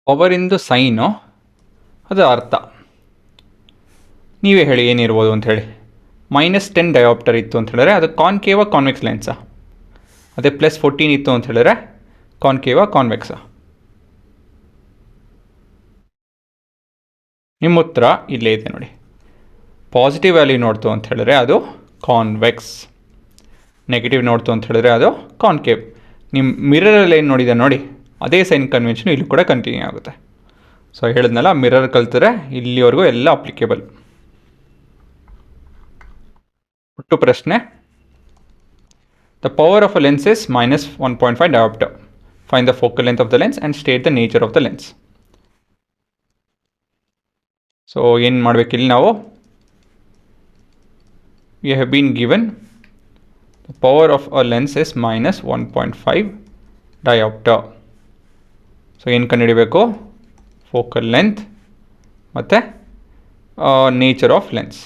ಪವರಿಂದು sign ಅದು ಅರ್ಥ ನೀವೇ ಹೇಳಿ ಏನಿರ್ಬೋದು ಅಂತ ಹೇಳಿ. -10 ಡಯಾಪ್ಟರ್ ಇತ್ತು ಅಂತ ಹೇಳಿದ್ರೆ ಅದು ಕಾನ್ಕೇವ ಕಾನ್ವೆಕ್ಸ್ ಲೆನ್ಸಾ? ಅದೇ +14 ಇತ್ತು ಅಂತ ಹೇಳಿದ್ರೆ ಕಾನ್ಕೇವ ಕಾನ್ವೆಕ್ಸಾ? ನಿಮ್ಮ ಉತ್ತರ ಇಲ್ಲೇ ಇದೆ ನೋಡಿ. ಪಾಸಿಟಿವ್ ವ್ಯಾಲ್ಯೂ ನೋಡ್ತು ಅಂತ ಹೇಳಿದ್ರೆ ಅದು ಕಾನ್ವೆಕ್ಸ್, ನೆಗೆಟಿವ್ ನೋಡ್ತು ಅಂತ ಹೇಳಿದ್ರೆ ಅದು ಕಾನ್ಕೇವ್. ನಿಮ್ಮ ಮಿರರಲ್ಲಿ ಏನು ನೋಡಿದೆ ನೋಡಿ, ಅದೇ ಸೈನ್ ಕನ್ವೆನ್ಷನ್ ಇಲ್ಲಿ ಕೂಡ ಕಂಟಿನ್ಯೂ ಆಗುತ್ತೆ. ಸೊ ಹೇಳಿದ್ನಲ್ಲ, ಮಿರರ್ ಕಲ್ತಿದ್ರೆ ಇಲ್ಲಿವರೆಗೂ ಎಲ್ಲ ಅಪ್ಲಿಕೇಬಲ್. ಒಟ್ಟು ಪ್ರಶ್ನೆ, the power of a lens is -1.5 dioptre. Find the focal length of the lens and state the nature of the lens. So ಏನು ಮಾಡಬೇಕಿಲ್ಲಿ ನಾವು, we have been given the power of a lens is -1.5 diopter. So ಏನು ಕಂಡುಹಿಡಬೇಕು, focal length ಮತ್ತು nature of lens.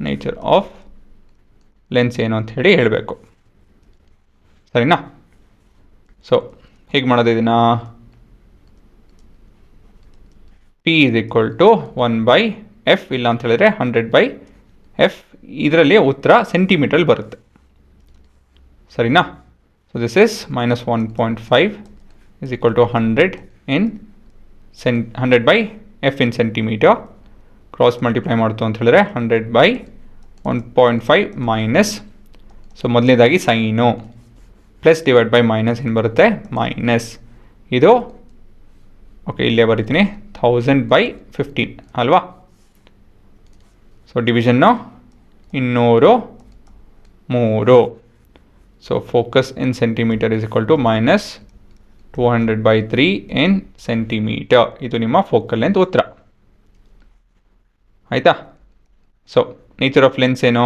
Nature of lens ಏನು ಅಂತ ಹೇಳಿ ಹೇಳಬೇಕು, ಸರಿನಾ? So ಹೇಗೆ ಮಾಡೋದು ಇದನ್ನು, P = 1/f, ಇಲ್ಲ ಅಂತ ಹೇಳಿದ್ರೆ 100/f. ಇದರಲ್ಲಿ ಉತ್ತರ ಸೆಂಟಿಮೀಟ್ರಲ್ಲಿ ಬರುತ್ತೆ, ಸರಿನಾ? So this is -1.5 = 100/f in centimetre. Cross multiply ಮಾಡ್ತು ಅಂತ ಹೇಳಿದ್ರೆ 100/1.5 ಮೈನಸ್. ಸೊ ಮೊದಲನೇದಾಗಿ sign plus divide by minus ಏನು ಬರುತ್ತೆ, ಮೈನಸ್. ಇದು ಓಕೆ, ಇಲ್ಲೇ ಬರೀತೀನಿ, 1000/15 ಅಲ್ವಾ? So division 203. So focus in centimetre = -200/3 in centimetre. ಇದು ನಿಮ್ಮ ಫೋಕಲ್ ಲೆಂತ್ ಉತ್ತರ, ಆಯಿತಾ? ಸೊ ನೇಚರ್ ಆಫ್ ಲೆನ್ಸ್ ಏನು,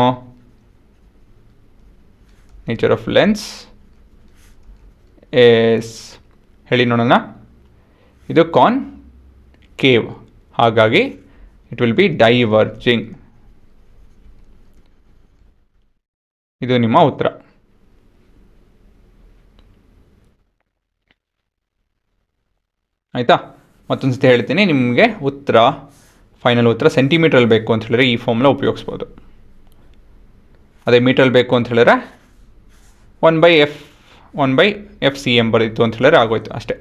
ನೇಚರ್ ಆಫ್ ಲೆನ್ಸ್ ಎಸ್ ಹೇಳಿ ನೋಡೋಣ. ಇದು ಕಾನ್ಕೇವ್, ಹಾಗಾಗಿ ಇಟ್ ವಿಲ್ ಬಿ ಡೈವರ್ಜಿಂಗ್. ಇದು ನಿಮ್ಮ ಉತ್ತರ, ಆಯಿತಾ? ಮತ್ತೊಂದು ಸತಿ ಹೇಳ್ತೀನಿ, ನಿಮಗೆ ಉತ್ತರ, ಫೈನಲ್ ಉತ್ತರ ಸೆಂಟಿಮೀಟ್ರಲ್ಲಿ ಬೇಕು ಅಂತ ಹೇಳಿದ್ರೆ ಈ ಫಾರ್ಮುಲಾ ಉಪಯೋಗಿಸ್ಬೋದು. ಅದೇ ಮೀಟ್ರಲ್ಲಿ ಬೇಕು ಅಂತ ಹೇಳಿದ್ರೆ 1/f cm ಬರೀತು ಅಂತ ಹೇಳಿದ್ರೆ ಆಗೋಯ್ತು ಅಷ್ಟೇ.